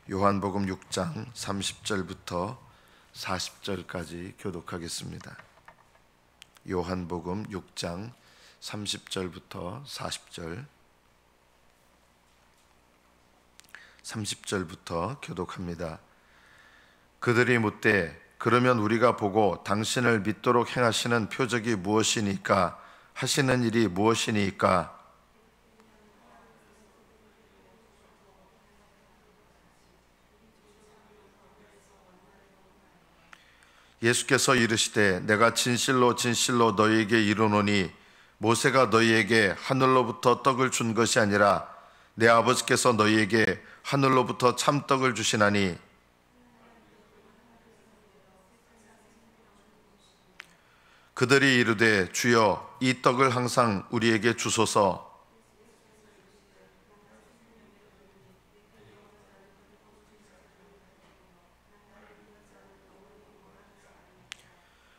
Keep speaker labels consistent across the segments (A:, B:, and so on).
A: 요한복음 6장 30절부터 40절까지 교독하겠습니다. 요한복음 6장 30절부터 40절, 30절부터 교독합니다. 그들이 묻되 그러면 우리가 보고 당신을 믿도록 행하시는 표적이 무엇이니까? 하시는 일이 무엇이니까? 예수께서 이르시되 내가 진실로 진실로 너희에게 이르노니 모세가 너희에게 하늘로부터 떡을 준 것이 아니라 내 아버지께서 너희에게 하늘로부터 참떡을 주시나니 그들이 이르되 주여 이 떡을 항상 우리에게 주소서.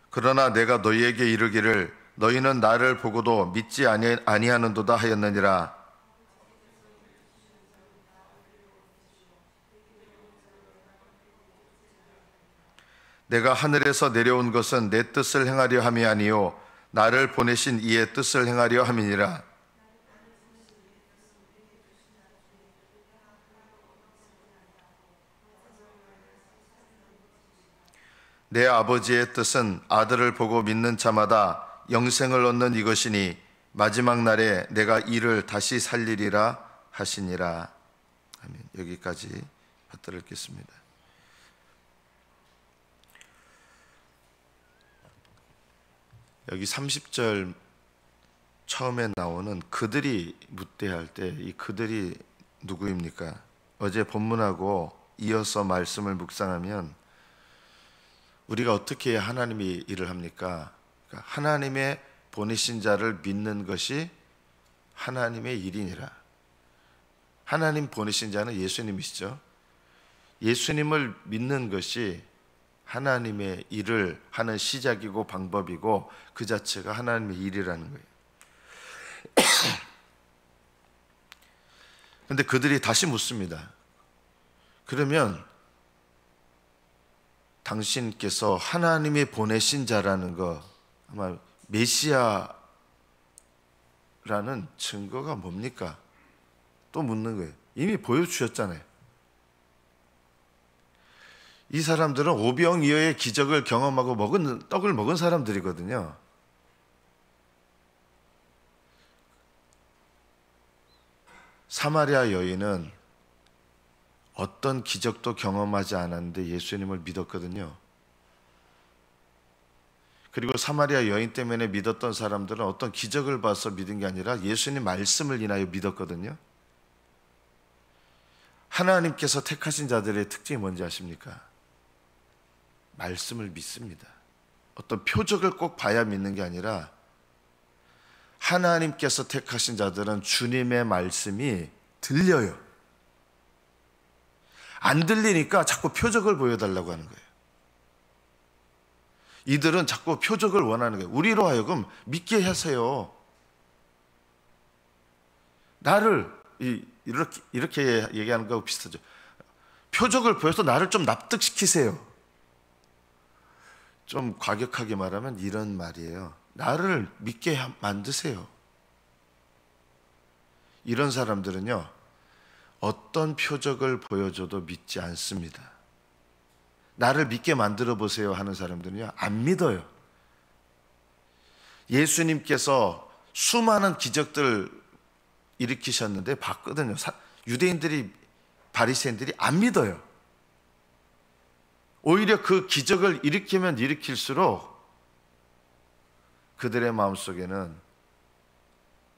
A: 그러나 내가 너희에게 이르기를 너희는 나를 보고도 믿지 아니하는도다 하였느니라. 내가 하늘에서 내려온 것은 내 뜻을 행하려 함이 아니요 나를 보내신 이의 뜻을 행하려 함이니라. 내 아버지의 뜻은 아들을 보고 믿는 자마다 영생을 얻는 이것이니 마지막 날에 내가 이를 다시 살리리라 하시니라. 아멘. 여기까지 받들어 읽겠습니다. 여기 30절 처음에 나오는 그들이 묻되 할 때 이 그들이 누구입니까? 어제 본문하고 이어서 말씀을 묵상하면 우리가 어떻게 해야 하나님이 일을 합니까? 그러니까 하나님의 보내신 자를 믿는 것이 하나님의 일이니라. 하나님 보내신 자는 예수님이시죠. 예수님을 믿는 것이 하나님의 일을 하는 시작이고 방법이고 그 자체가 하나님의 일이라는 거예요. 그런데 그들이 다시 묻습니다. 그러면 당신께서 하나님이 보내신 자라는 거, 아마 메시아라는 증거가 뭡니까? 또 묻는 거예요. 이미 보여주셨잖아요. 이 사람들은 오병이어의 기적을 경험하고 떡을 먹은 사람들이거든요. 사마리아 여인은 어떤 기적도 경험하지 않았는데 예수님을 믿었거든요. 그리고 사마리아 여인 때문에 믿었던 사람들은 어떤 기적을 봐서 믿은 게 아니라 예수님 말씀을 인하여 믿었거든요. 하나님께서 택하신 자들의 특징이 뭔지 아십니까? 말씀을 믿습니다. 어떤 표적을 꼭 봐야 믿는 게 아니라 하나님께서 택하신 자들은 주님의 말씀이 들려요. 안 들리니까 자꾸 표적을 보여달라고 하는 거예요. 이들은 자꾸 표적을 원하는 거예요. 우리로 하여금 믿게 하세요. 나를 이렇게 얘기하는 거하고 비슷하죠. 표적을 보여서 나를 좀 납득시키세요. 좀 과격하게 말하면 이런 말이에요. 나를 믿게 만드세요. 이런 사람들은요, 어떤 표적을 보여줘도 믿지 않습니다. 나를 믿게 만들어 보세요 하는 사람들은요, 안 믿어요. 예수님께서 수많은 기적들 일으키셨는데 봤거든요. 유대인들이, 바리새인들이 안 믿어요. 오히려 그 기적을 일으키면 일으킬수록 그들의 마음속에는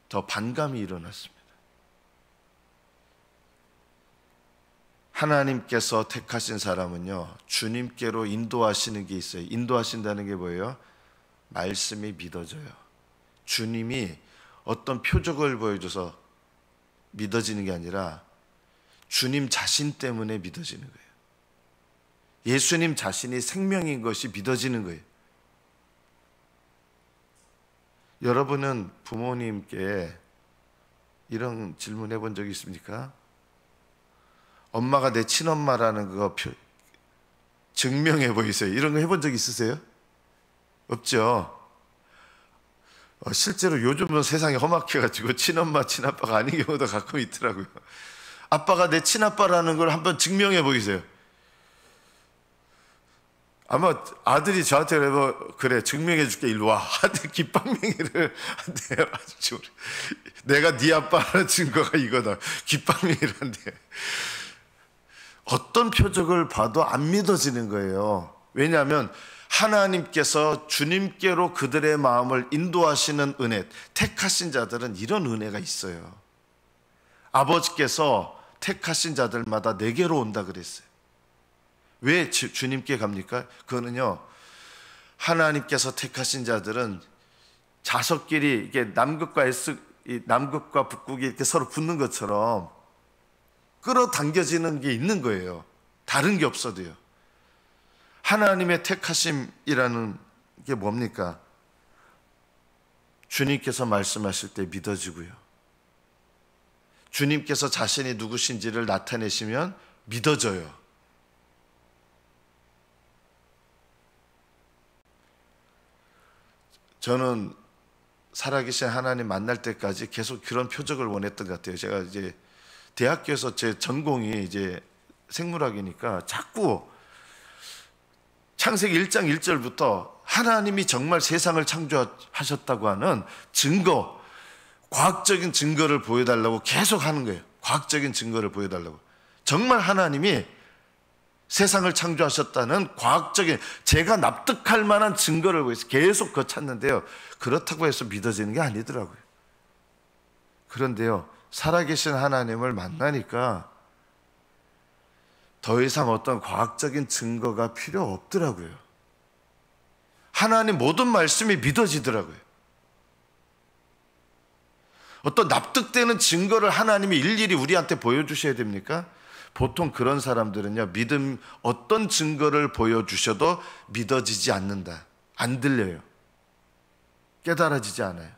A: 더 반감이 일어났습니다. 하나님께서 택하신 사람은요, 주님께로 인도하시는 게 있어요. 인도하신다는 게 뭐예요? 말씀이 믿어져요. 주님이 어떤 표적을 보여줘서 믿어지는 게 아니라 주님 자신 때문에 믿어지는 거예요. 예수님 자신이 생명인 것이 믿어지는 거예요. 여러분은 부모님께 이런 질문 해본 적이 있습니까? 엄마가 내 친엄마라는 거 증명해 보이세요? 이런 거 해본 적 있으세요? 없죠. 실제로 요즘은 세상이 험악해가지고 친엄마, 친아빠가 아닌 경우도 가끔 있더라고요. 아빠가 내 친아빠라는 걸 한번 증명해 보이세요. 아마 아들이 저한테 그래 증명해 줄게 일로 와 하는데 깃방맹이를 한대. 내가 네 아빠라는 증거가 이거다. 깃방맹이를 한대. 어떤 표적을 봐도 안 믿어지는 거예요. 왜냐하면 하나님께서 주님께로 그들의 마음을 인도하시는 은혜, 택하신 자들은 이런 은혜가 있어요. 아버지께서 택하신 자들마다 내게로 온다 그랬어요. 왜 주님께 갑니까? 그거는요, 하나님께서 택하신 자들은 자석끼리 이게 남극과 북극이 이렇게 서로 붙는 것처럼 끌어당겨지는 게 있는 거예요. 다른 게 없어도요. 하나님의 택하심이라는 게 뭡니까? 주님께서 말씀하실 때 믿어지고요. 주님께서 자신이 누구신지를 나타내시면 믿어져요. 저는 살아계신 하나님 만날 때까지 계속 그런 표적을 원했던 것 같아요. 제가 이제 대학교에서 제 전공이 이제 생물학이니까 자꾸 창세기 1장 1절부터 하나님이 정말 세상을 창조하셨다고 하는 증거, 과학적인 증거를 보여달라고 계속 하는 거예요. 과학적인 증거를 보여달라고. 정말 하나님이 세상을 창조하셨다는 과학적인, 제가 납득할 만한 증거를 보여서 계속 그거 찾는데요. 그렇다고 해서 믿어지는 게 아니더라고요. 그런데요, 살아계신 하나님을 만나니까 더 이상 어떤 과학적인 증거가 필요 없더라고요. 하나님 모든 말씀이 믿어지더라고요. 어떤 납득되는 증거를 하나님이 일일이 우리한테 보여주셔야 됩니까? 보통 그런 사람들은요, 어떤 증거를 보여주셔도 믿어지지 않는다. 안 들려요. 깨달아지지 않아요.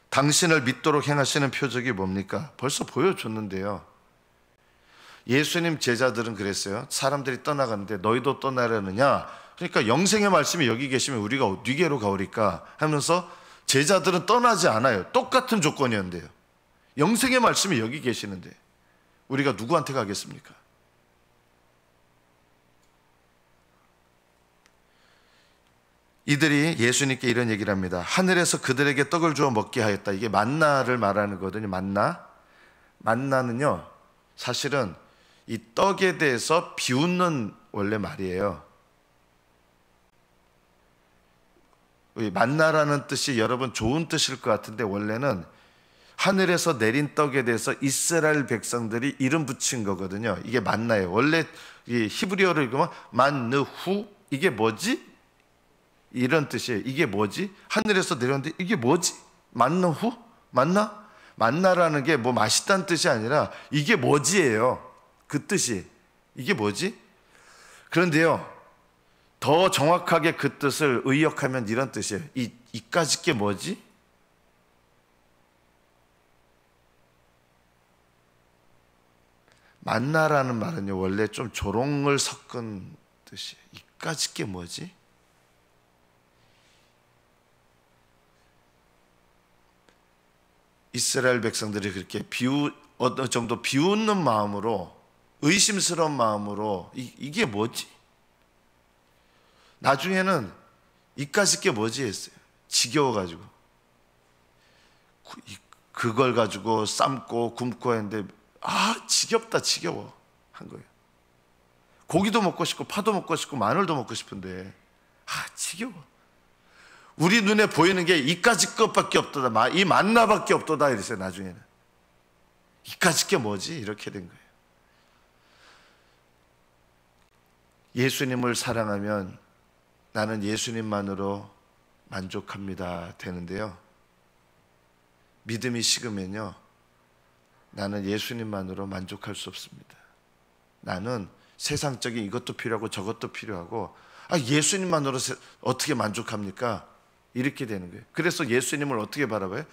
A: 당신을 믿도록 행하시는 표적이 뭡니까? 벌써 보여줬는데요. 예수님 제자들은 그랬어요. 사람들이 떠나가는데 너희도 떠나려느냐? 그러니까 영생의 말씀이 여기 계시면 우리가 어디로 가오리까? 하면서 제자들은 떠나지 않아요. 똑같은 조건이었는데요. 영생의 말씀이 여기 계시는데 우리가 누구한테 가겠습니까? 이들이 예수님께 이런 얘기를 합니다. 하늘에서 그들에게 떡을 주어 먹게 하였다. 이게 만나를 말하는 거거든요. 만나는요, 사실은 이 떡에 대해서 비웃는 원래 말이에요. 만나라는 뜻이 여러분 좋은 뜻일 것 같은데 원래는 하늘에서 내린 떡에 대해서 이스라엘 백성들이 이름 붙인 거거든요. 이게 만나예요. 원래 이 히브리어를 읽으면 만느후, 이게 뭐지? 이런 뜻이에요. 이게 뭐지? 하늘에서 내렸는데 이게 뭐지? 만느후? 만나? 만나라는 게 뭐 맛있다는 뜻이 아니라 이게 뭐지예요. 그 뜻이. 이게 뭐지? 그런데요, 더 정확하게 그 뜻을 의역하면 이런 뜻이에요. 이까짓 게 뭐지? 만나라는 말은요, 원래 좀 조롱을 섞은 뜻이에요. 이까짓 게 뭐지? 이스라엘 백성들이 그렇게 어느 정도 비웃는 마음으로, 의심스러운 마음으로 이게 뭐지? 나중에는 이까짓 게 뭐지 했어요. 지겨워가지고 그걸 가지고 삶고 굶고 했는데 지겹다, 지겨워 한 거예요. 고기도 먹고 싶고 파도 먹고 싶고 마늘도 먹고 싶은데 지겨워. 우리 눈에 보이는 게 이까짓 것밖에 없도다, 이 만나밖에 없도다 이랬어요. 나중에는 이까짓 게 뭐지? 이렇게 된 거예요. 예수님을 사랑하면 나는 예수님만으로 만족합니다 되는데요, 믿음이 식으면요, 나는 예수님만으로 만족할 수 없습니다. 나는 세상적인 이것도 필요하고 저것도 필요하고 예수님만으로 어떻게 만족합니까? 이렇게 되는 거예요. 그래서 예수님을 어떻게 바라봐요?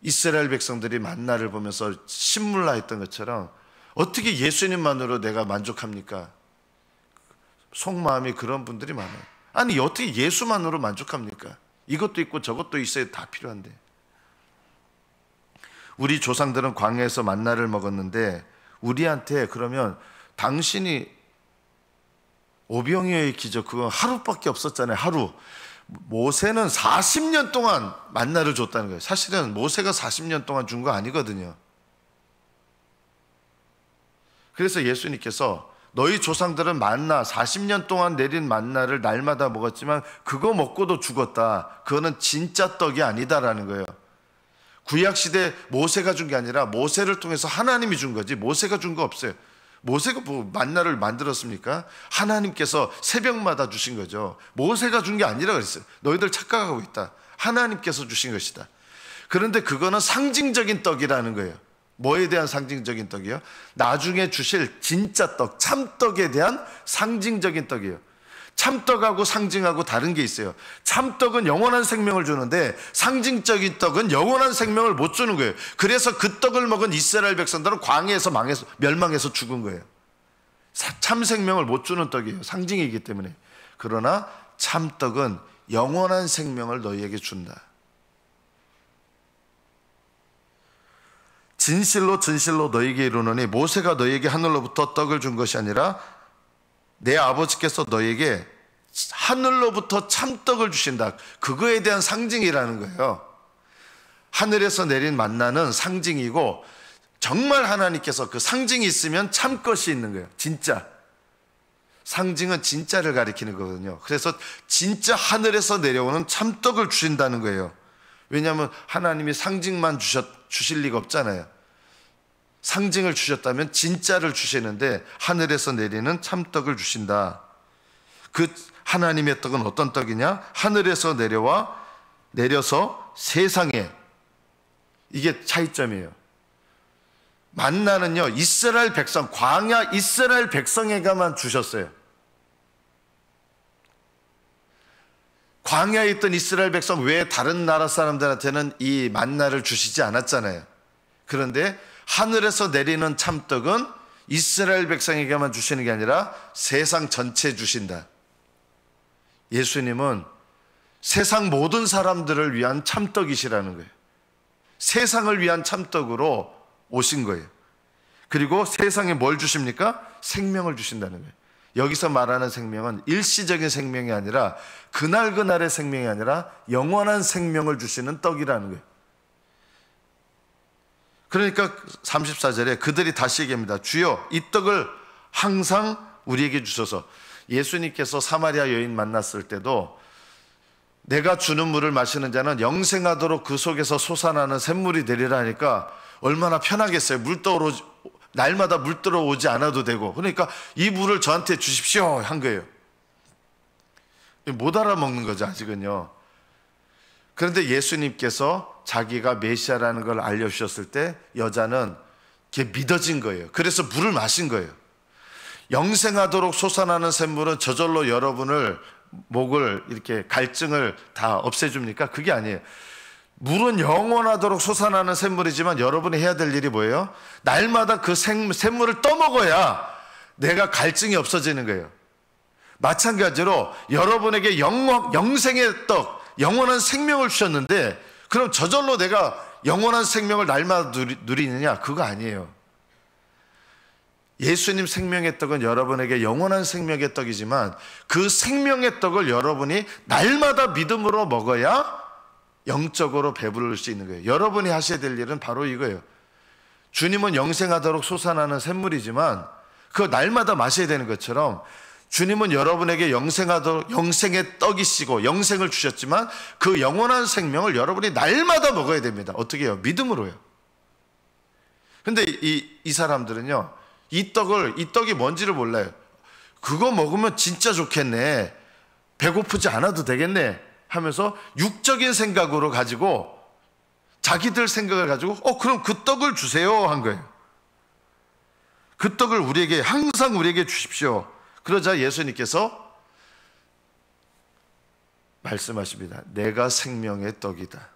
A: 이스라엘 백성들이 만나를 보면서 신물나했던 것처럼 어떻게 예수님만으로 내가 만족합니까? 속마음이 그런 분들이 많아요. 아니 어떻게 예수만으로 만족합니까? 이것도 있고 저것도 있어야 다 필요한데. 우리 조상들은 광야에서 만나를 먹었는데 우리한테 그러면 당신이 오병이어의 기적 그건 하루밖에 없었잖아요. 하루. 모세는 40년 동안 만나를 줬다는 거예요. 사실은 모세가 40년 동안 준 거 아니거든요. 그래서 예수님께서 너희 조상들은 만나 40년 동안 내린 만나를 날마다 먹었지만 그거 먹고도 죽었다. 그거는 진짜 떡이 아니다라는 거예요. 구약시대 모세가 준 게 아니라 모세를 통해서 하나님이 준 거지 모세가 준 거 없어요. 모세가 뭐 만나를 만들었습니까? 하나님께서 새벽마다 주신 거죠. 모세가 준 게 아니라 그랬어요. 너희들 착각하고 있다. 하나님께서 주신 것이다. 그런데 그거는 상징적인 떡이라는 거예요. 뭐에 대한 상징적인 떡이요? 나중에 주실 진짜 떡, 참떡에 대한 상징적인 떡이에요. 참떡하고 상징하고 다른 게 있어요. 참떡은 영원한 생명을 주는데 상징적인 떡은 영원한 생명을 못 주는 거예요. 그래서 그 떡을 먹은 이스라엘 백성들은 광야에서 멸망해서 죽은 거예요. 참 생명을 못 주는 떡이에요. 상징이기 때문에. 그러나 참떡은 영원한 생명을 너희에게 준다. 진실로 진실로 너희에게 이르노니 모세가 너희에게 하늘로부터 떡을 준 것이 아니라 내 아버지께서 너희에게 하늘로부터 참떡을 주신다. 그거에 대한 상징이라는 거예요. 하늘에서 내린 만나는 상징이고 정말 하나님께서 그 상징이 있으면 참것이 있는 거예요. 진짜. 상징은 진짜를 가리키는 거거든요. 그래서 진짜 하늘에서 내려오는 참떡을 주신다는 거예요. 왜냐하면 하나님이 상징만 주실 리가 없잖아요. 상징을 주셨다면 진짜를 주시는데 하늘에서 내리는 참떡을 주신다. 그 하나님의 떡은 어떤 떡이냐? 하늘에서 내려서 세상에, 이게 차이점이에요. 만나는요 이스라엘 백성, 광야 이스라엘 백성에게만 주셨어요. 광야에 있던 이스라엘 백성 외에 다른 나라 사람들한테는 이 만나를 주시지 않았잖아요. 그런데 하늘에서 내리는 참떡은 이스라엘 백성에게만 주시는 게 아니라 세상 전체에 주신다. 예수님은 세상 모든 사람들을 위한 참떡이시라는 거예요. 세상을 위한 참떡으로 오신 거예요. 그리고 세상에 뭘 주십니까? 생명을 주신다는 거예요. 여기서 말하는 생명은 일시적인 생명이 아니라 그날그날의 생명이 아니라 영원한 생명을 주시는 떡이라는 거예요. 그러니까 34절에 그들이 다시 얘기합니다. 주여 이 떡을 항상 우리에게 주소서. 예수님께서 사마리아 여인 만났을 때도 내가 주는 물을 마시는 자는 영생하도록 그 속에서 솟아나는 샘물이 되리라 하니까 얼마나 편하겠어요. 날마다 물 들어오지 않아도 되고. 그러니까 이 물을 저한테 주십시오 한 거예요. 못 알아먹는 거죠 아직은요. 그런데 예수님께서 자기가 메시아라는 걸 알려주셨을 때 여자는 그게 믿어진 거예요. 그래서 물을 마신 거예요. 영생하도록 솟아나는 샘물은 저절로 여러분을 목을 이렇게 갈증을 다 없애줍니까? 그게 아니에요. 물은 영원하도록 솟아나는 샘물이지만 여러분이 해야 될 일이 뭐예요? 날마다 그 샘물을 떠먹어야 내가 갈증이 없어지는 거예요. 마찬가지로 여러분에게 영생의 떡, 영원한 생명을 주셨는데 그럼 저절로 내가 영원한 생명을 날마다 누리느냐? 그거 아니에요. 예수님 생명의 떡은 여러분에게 영원한 생명의 떡이지만 그 생명의 떡을 여러분이 날마다 믿음으로 먹어야 영적으로 배부를 수 있는 거예요. 여러분이 하셔야 될 일은 바로 이거예요. 주님은 영생하도록 솟아나는 샘물이지만 그거 날마다 마셔야 되는 것처럼 주님은 여러분에게 영생의 떡이시고 영생을 주셨지만 그 영원한 생명을 여러분이 날마다 먹어야 됩니다. 어떻게 해요? 믿음으로요. 근데 이 사람들은요, 이 떡이 뭔지를 몰라요. 그거 먹으면 진짜 좋겠네. 배고프지 않아도 되겠네. 하면서 육적인 생각으로 가지고 자기들 생각을 가지고 그럼 그 떡을 주세요 한 거예요. 그 떡을 항상 우리에게 주십시오. 그러자 예수님께서 말씀하십니다. 내가 생명의 떡이다.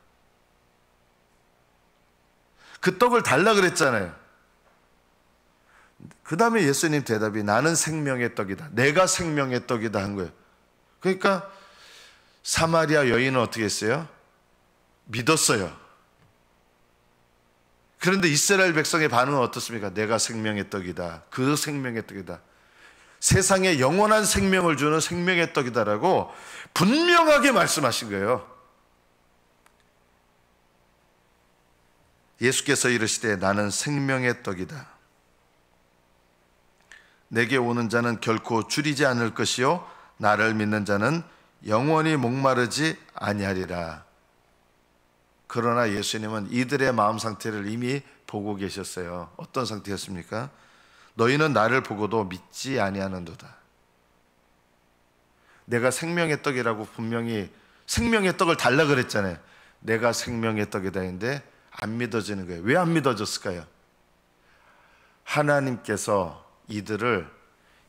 A: 그 떡을 달라 그랬잖아요. 그 다음에 예수님 대답이 나는 생명의 떡이다. 내가 생명의 떡이다 한 거예요. 그러니까 사마리아 여인은 어떻게 했어요? 믿었어요. 그런데 이스라엘 백성의 반응은 어떻습니까? 내가 생명의 떡이다. 그 생명의 떡이다. 세상에 영원한 생명을 주는 생명의 떡이다라고 분명하게 말씀하신 거예요. 예수께서 이르시되 나는 생명의 떡이다. 내게 오는 자는 결코 줄이지 않을 것이요 나를 믿는 자는 영원히 목마르지 아니하리라. 그러나 예수님은 이들의 마음 상태를 이미 보고 계셨어요. 어떤 상태였습니까? 너희는 나를 보고도 믿지 아니하는도다. 내가 생명의 떡이라고 분명히 생명의 떡을 달라 그랬잖아요. 내가 생명의 떡이다 했는데 안 믿어지는 거예요. 왜 안 믿어졌을까요? 하나님께서 이들을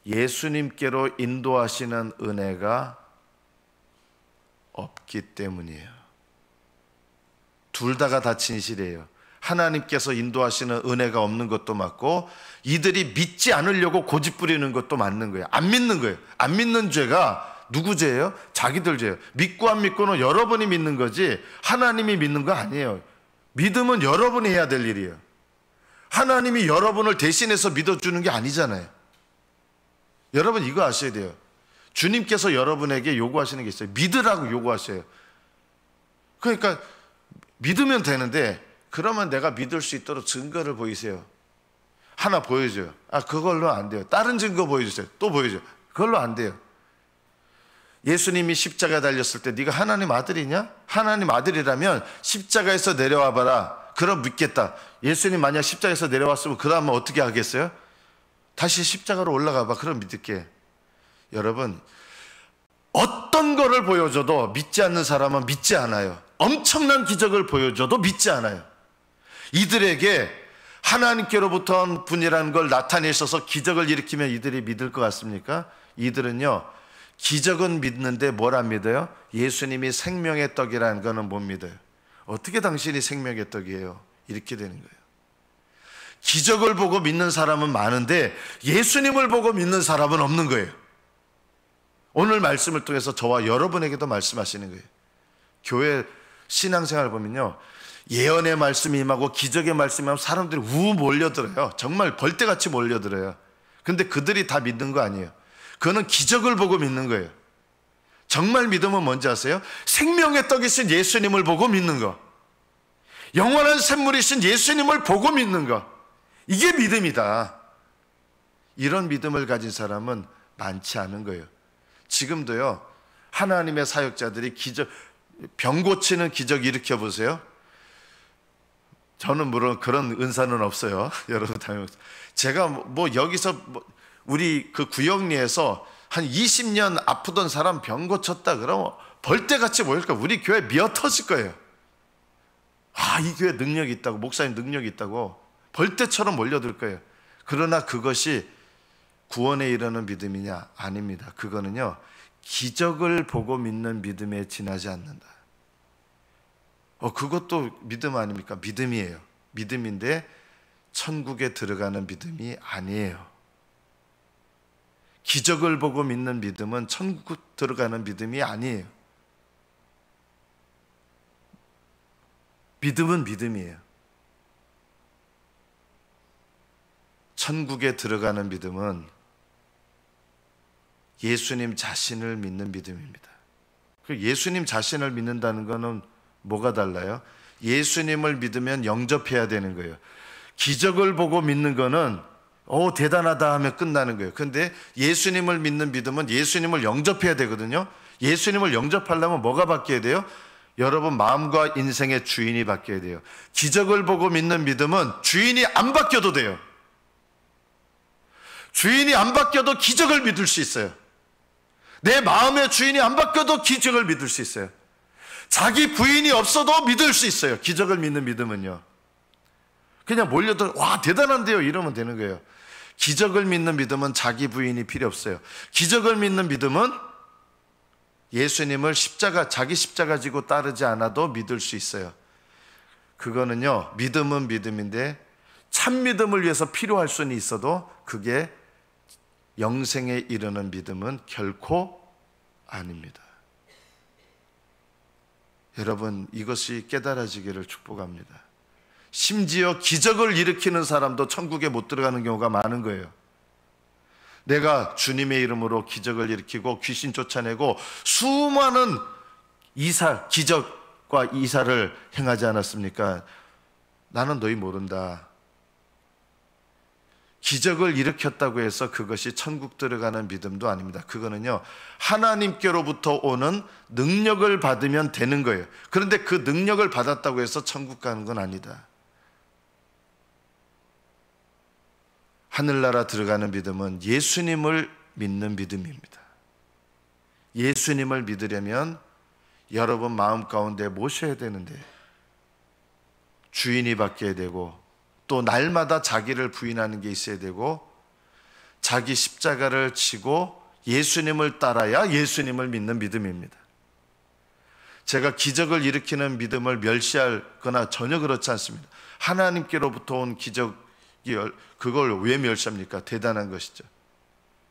A: 예수님께로 인도하시는 은혜가 없기 때문이에요. 둘 다가 다 진실이에요. 하나님께서 인도하시는 은혜가 없는 것도 맞고 이들이 믿지 않으려고 고집부리는 것도 맞는 거예요. 안 믿는 거예요. 안 믿는 죄가 누구 죄예요? 자기들 죄예요. 믿고 안 믿고는 여러분이 믿는 거지 하나님이 믿는 거 아니에요. 믿음은 여러분이 해야 될 일이에요. 하나님이 여러분을 대신해서 믿어주는 게 아니잖아요. 여러분 이거 아셔야 돼요. 주님께서 여러분에게 요구하시는 게 있어요. 믿으라고 요구하셔요. 그러니까 믿으면 되는데 그러면 내가 믿을 수 있도록 증거를 보이세요. 하나 보여줘요. 그걸로 안 돼요. 다른 증거 보여주세요. 또 보여줘요. 그걸로 안 돼요. 예수님이 십자가에 달렸을 때 네가 하나님 아들이냐? 하나님 아들이라면 십자가에서 내려와 봐라. 그럼 믿겠다. 예수님 만약 십자가에서 내려왔으면 그 다음은 어떻게 하겠어요? 다시 십자가로 올라가 봐. 그럼 믿을게. 여러분 어떤 거를 보여줘도 믿지 않는 사람은 믿지 않아요. 엄청난 기적을 보여줘도 믿지 않아요. 이들에게 하나님께로부터 온 분이라는 걸 나타내셔서 기적을 일으키면 이들이 믿을 것 같습니까? 이들은요 기적은 믿는데 뭘 안 믿어요? 예수님이 생명의 떡이라는 거는 못 믿어요. 어떻게 당신이 생명의 떡이에요? 이렇게 되는 거예요. 기적을 보고 믿는 사람은 많은데 예수님을 보고 믿는 사람은 없는 거예요. 오늘 말씀을 통해서 저와 여러분에게도 말씀하시는 거예요. 교회 신앙생활을 보면요 예언의 말씀이 임하고 기적의 말씀이 임하면 사람들이 우 몰려들어요. 정말 벌떼같이 몰려들어요. 근데 그들이 다 믿는 거 아니에요. 그거는 기적을 보고 믿는 거예요. 정말 믿음은 뭔지 아세요? 생명의 떡이신 예수님을 보고 믿는 거, 영원한 샘물이신 예수님을 보고 믿는 거, 이게 믿음이다. 이런 믿음을 가진 사람은 많지 않은 거예요. 지금도요 하나님의 사역자들이 병 고치는 기적 일으켜 보세요. 저는 물론 그런 은사는 없어요. 여러분 제가 여기서 우리 그 구역리에서 한 20년 아프던 사람 병 고쳤다 그러면 벌떼같이 모일까? 우리 교회 미어 터질 거예요. 이 교회 능력이 있다고, 목사님 능력이 있다고 벌떼처럼 몰려들 거예요. 그러나 그것이 구원에 이르는 믿음이냐? 아닙니다. 그거는요 기적을 보고 믿는 믿음에 지나지 않는다. 그것도 믿음 아닙니까? 믿음이에요. 믿음인데 천국에 들어가는 믿음이 아니에요. 기적을 보고 믿는 믿음은 천국 들어가는 믿음이 아니에요. 믿음은 믿음이에요. 천국에 들어가는 믿음은 예수님 자신을 믿는 믿음입니다. 예수님 자신을 믿는다는 것은 뭐가 달라요? 예수님을 믿으면 영접해야 되는 거예요. 기적을 보고 믿는 거는 대단하다 하면 끝나는 거예요. 근데 예수님을 믿는 믿음은 예수님을 영접해야 되거든요. 예수님을 영접하려면 뭐가 바뀌어야 돼요? 여러분 마음과 인생의 주인이 바뀌어야 돼요. 기적을 보고 믿는 믿음은 주인이 안 바뀌어도 돼요. 주인이 안 바뀌어도 기적을 믿을 수 있어요. 내 마음의 주인이 안 바뀌어도 기적을 믿을 수 있어요. 자기 부인이 없어도 믿을 수 있어요. 기적을 믿는 믿음은요. 그냥 몰려들 대단한데요 이러면 되는 거예요. 기적을 믿는 믿음은 자기 부인이 필요 없어요. 기적을 믿는 믿음은 예수님을 자기 십자가 지고 따르지 않아도 믿을 수 있어요. 그거는요, 믿음은 믿음인데 참 믿음을 위해서 필요할 수는 있어도 그게 영생에 이르는 믿음은 결코 아닙니다. 여러분, 이것이 깨달아지기를 축복합니다. 심지어 기적을 일으키는 사람도 천국에 못 들어가는 경우가 많은 거예요. 내가 주님의 이름으로 기적을 일으키고 귀신 쫓아내고 수많은 기적과 이사를 행하지 않았습니까? 나는 너희 모른다. 기적을 일으켰다고 해서 그것이 천국 들어가는 믿음도 아닙니다. 그거는요, 하나님께로부터 오는 능력을 받으면 되는 거예요. 그런데 그 능력을 받았다고 해서 천국 가는 건 아니다. 하늘나라 들어가는 믿음은 예수님을 믿는 믿음입니다. 예수님을 믿으려면 여러분 마음 가운데 모셔야 되는데 주인이 바뀌어야 되고, 또 날마다 자기를 부인하는 게 있어야 되고, 자기 십자가를 지고 예수님을 따라야 예수님을 믿는 믿음입니다. 제가 기적을 일으키는 믿음을 멸시하거나 전혀 그렇지 않습니다. 하나님께로부터 온 기적, 그걸 왜 멸시합니까? 대단한 것이죠.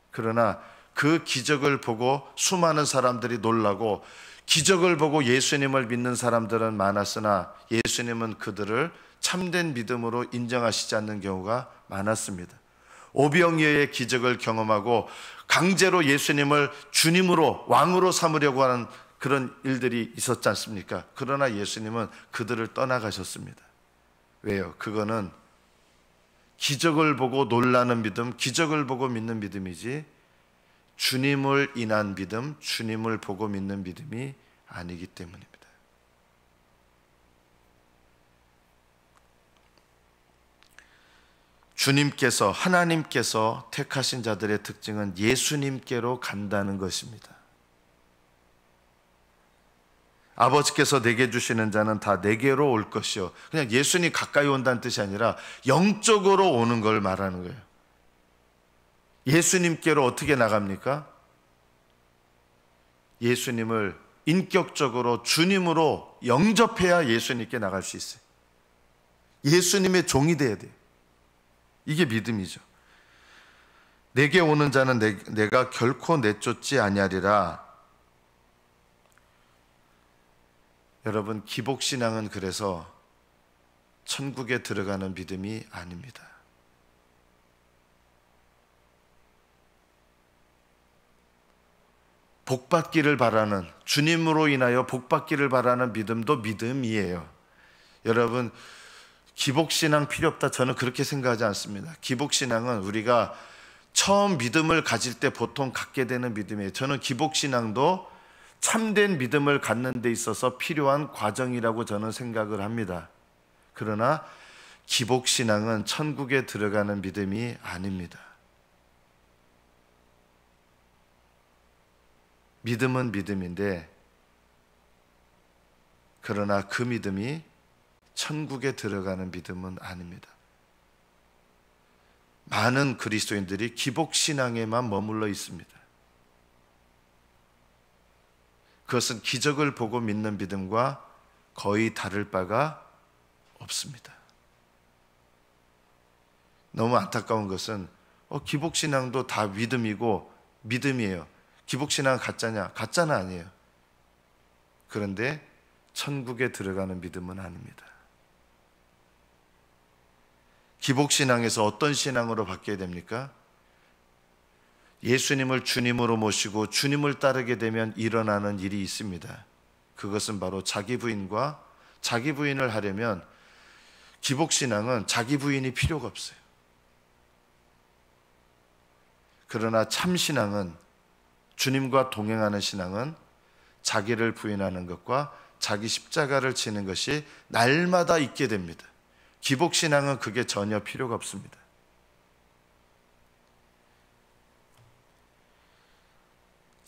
A: 그러나 그 기적을 보고 수많은 사람들이 놀라고, 기적을 보고 예수님을 믿는 사람들은 많았으나 예수님은 그들을 참된 믿음으로 인정하시지 않는 경우가 많았습니다. 오병이어의 기적을 경험하고 강제로 예수님을 주님으로, 왕으로 삼으려고 하는 그런 일들이 있었지 않습니까? 그러나 예수님은 그들을 떠나가셨습니다. 왜요? 그거는 기적을 보고 놀라는 믿음, 기적을 보고 믿는 믿음이지 주님을 인한 믿음, 주님을 보고 믿는 믿음이 아니기 때문입니다. 주님께서, 하나님께서 택하신 자들의 특징은 예수님께로 간다는 것입니다. 아버지께서 내게 주시는 자는 다 내게로 올 것이요. 그냥 예수님 가까이 온다는 뜻이 아니라 영적으로 오는 걸 말하는 거예요. 예수님께로 어떻게 나갑니까? 예수님을 인격적으로 주님으로 영접해야 예수님께 나갈 수 있어요. 예수님의 종이 돼야 돼요. 이게 믿음이죠. 내게 오는 자는 내가 결코 내쫓지 아니하리라. 여러분, 기복신앙은 그래서 천국에 들어가는 믿음이 아닙니다. 복받기를 바라는, 주님으로 인하여 복받기를 바라는 믿음도 믿음이에요. 여러분, 기복신앙 필요 없다, 저는 그렇게 생각하지 않습니다. 기복신앙은 우리가 처음 믿음을 가질 때 보통 갖게 되는 믿음이에요. 저는 기복신앙도 참된 믿음을 갖는 데 있어서 필요한 과정이라고 저는 생각을 합니다. 그러나 기복신앙은 천국에 들어가는 믿음이 아닙니다. 믿음은 믿음인데, 그러나 그 믿음이 천국에 들어가는 믿음은 아닙니다. 많은 그리스도인들이 기복신앙에만 머물러 있습니다. 그것은 기적을 보고 믿는 믿음과 거의 다를 바가 없습니다. 너무 안타까운 것은 기복신앙도 다 믿음이고 믿음이에요. 기복신앙은 가짜냐? 가짜는 아니에요. 그런데 천국에 들어가는 믿음은 아닙니다. 기복신앙에서 어떤 신앙으로 바뀌어야 됩니까? 예수님을 주님으로 모시고 주님을 따르게 되면 일어나는 일이 있습니다. 그것은 바로 자기 부인과, 자기 부인을 하려면 기복신앙은 자기 부인이 필요가 없어요. 그러나 참신앙은, 주님과 동행하는 신앙은 자기를 부인하는 것과 자기 십자가를 지는 것이 날마다 있게 됩니다. 기복신앙은 그게 전혀 필요가 없습니다.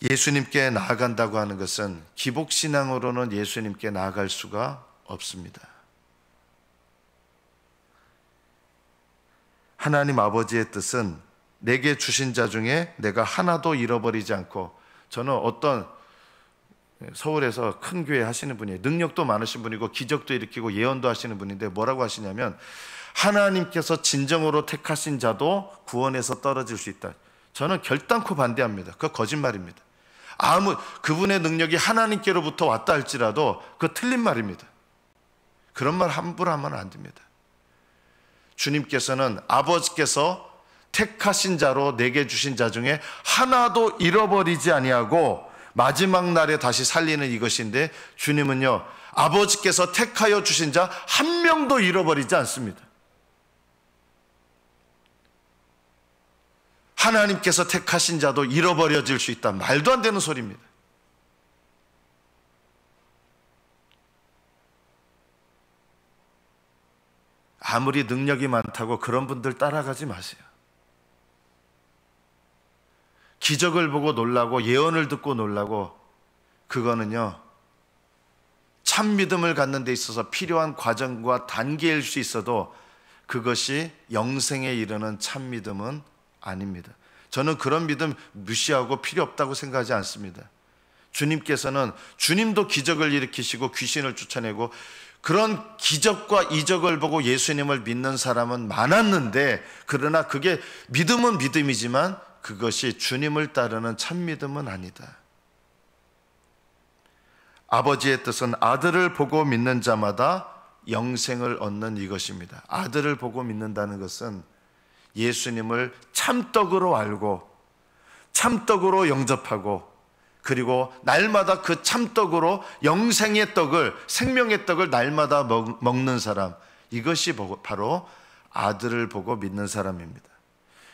A: 예수님께 나아간다고 하는 것은 기복신앙으로는 예수님께 나아갈 수가 없습니다. 하나님 아버지의 뜻은 내게 주신 자 중에 내가 하나도 잃어버리지 않고, 저는 어떤 서울에서 큰 교회 하시는 분이에요. 능력도 많으신 분이고 기적도 일으키고 예언도 하시는 분인데 뭐라고 하시냐면, 하나님께서 진정으로 택하신 자도 구원에서 떨어질 수 있다. 저는 결단코 반대합니다. 그거 거짓말입니다. 그분의 능력이 하나님께로부터 왔다 할지라도 그거 틀린 말입니다. 그런 말 함부로 하면 안 됩니다. 주님께서는 아버지께서 택하신 자로 내게 주신 자 중에 하나도 잃어버리지 아니하고 마지막 날에 다시 살리는 이것인데, 주님은요, 아버지께서 택하여 주신 자 한 명도 잃어버리지 않습니다. 하나님께서 택하신 자도 잃어버려질 수 있다. 말도 안 되는 소리입니다. 아무리 능력이 많다고 그런 분들 따라가지 마세요. 기적을 보고 놀라고 예언을 듣고 놀라고, 그거는요, 참 믿음을 갖는 데 있어서 필요한 과정과 단계일 수 있어도 그것이 영생에 이르는 참 믿음은 아닙니다. 저는 그런 믿음 무시하고 필요 없다고 생각하지 않습니다. 주님께서는, 주님도 기적을 일으키시고 귀신을 쫓아내고 그런 기적과 이적을 보고 예수님을 믿는 사람은 많았는데, 그러나 그게 믿음은 믿음이지만 그것이 주님을 따르는 참 믿음은 아니다. 아버지의 뜻은 아들을 보고 믿는 자마다 영생을 얻는 이것입니다. 아들을 보고 믿는다는 것은 예수님을 참떡으로 알고 참떡으로 영접하고, 그리고 날마다 그 참떡으로 영생의 떡을, 생명의 떡을 날마다 먹는 사람, 이것이 바로 아들을 보고 믿는 사람입니다.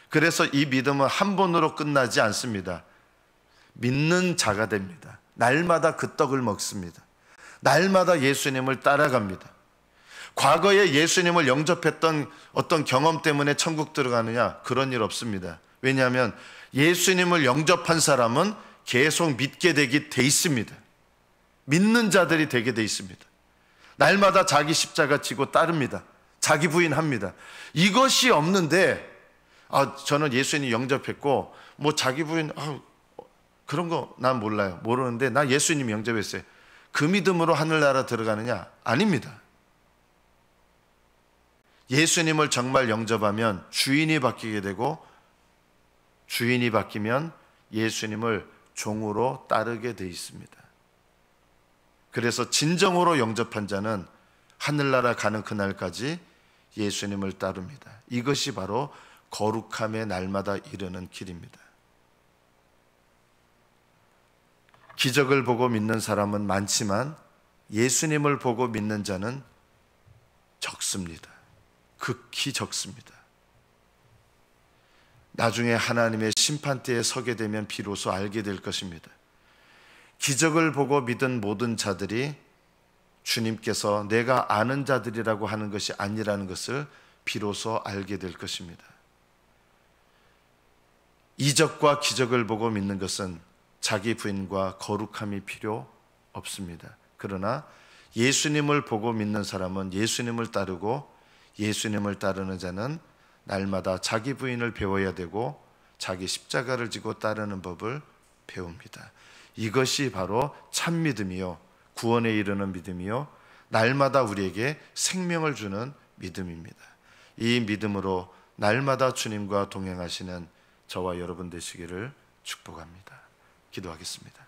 A: 그래서 이 믿음은 한 번으로 끝나지 않습니다. 믿는 자가 됩니다. 날마다 그 떡을 먹습니다. 날마다 예수님을 따라갑니다. 과거에 예수님을 영접했던 어떤 경험 때문에 천국 들어가느냐? 그런 일 없습니다. 왜냐하면 예수님을 영접한 사람은 계속 믿게 되게 돼 있습니다. 믿는 자들이 되게 돼 있습니다. 날마다 자기 십자가 지고 따릅니다. 자기 부인합니다. 이것이 없는데, 저는 예수님 영접했고 자기 부인 그런 거 난 몰라요. 모르는데 나 예수님 영접했어요. 그 믿음으로 하늘나라 들어가느냐? 아닙니다. 예수님을 정말 영접하면 주인이 바뀌게 되고, 주인이 바뀌면 예수님을 종으로 따르게 돼 있습니다. 그래서 진정으로 영접한 자는 하늘나라 가는 그날까지 예수님을 따릅니다. 이것이 바로 거룩함의 날마다 이르는 길입니다. 기적을 보고 믿는 사람은 많지만 예수님을 보고 믿는 자는 적습니다. 극히 적습니다. 나중에 하나님의 심판대에 서게 되면 비로소 알게 될 것입니다. 기적을 보고 믿은 모든 자들이 주님께서 내가 아는 자들이라고 하는 것이 아니라는 것을 비로소 알게 될 것입니다. 이적과 기적을 보고 믿는 것은 자기 부인과 거룩함이 필요 없습니다. 그러나 예수님을 보고 믿는 사람은 예수님을 따르고, 예수님을 따르는 자는 날마다 자기 부인을 배워야 되고 자기 십자가를 지고 따르는 법을 배웁니다. 이것이 바로 참 믿음이요, 구원에 이르는 믿음이요, 날마다 우리에게 생명을 주는 믿음입니다. 이 믿음으로 날마다 주님과 동행하시는 저와 여러분 되시기를 축복합니다. 기도하겠습니다.